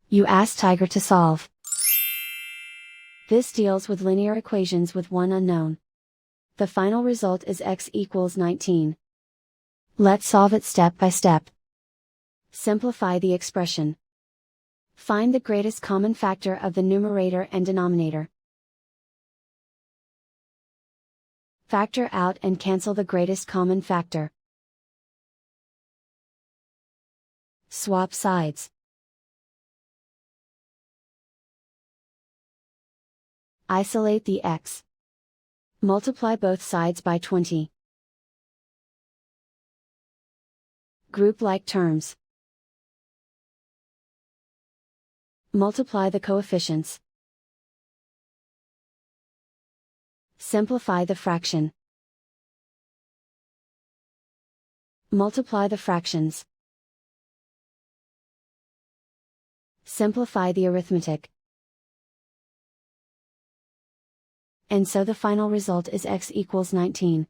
You ask Tiger to solve. This deals with linear equations with one unknown. The final result is x equals 19. Let's solve it step by step. Simplify the expression. Find the greatest common factor of the numerator and denominator. Factor out and cancel the greatest common factor. Swap sides. Isolate the x. Multiply both sides by 20. Group like terms. Multiply the coefficients. Simplify the fraction. Multiply the fractions. Simplify the arithmetic. And so the final result is x equals 19.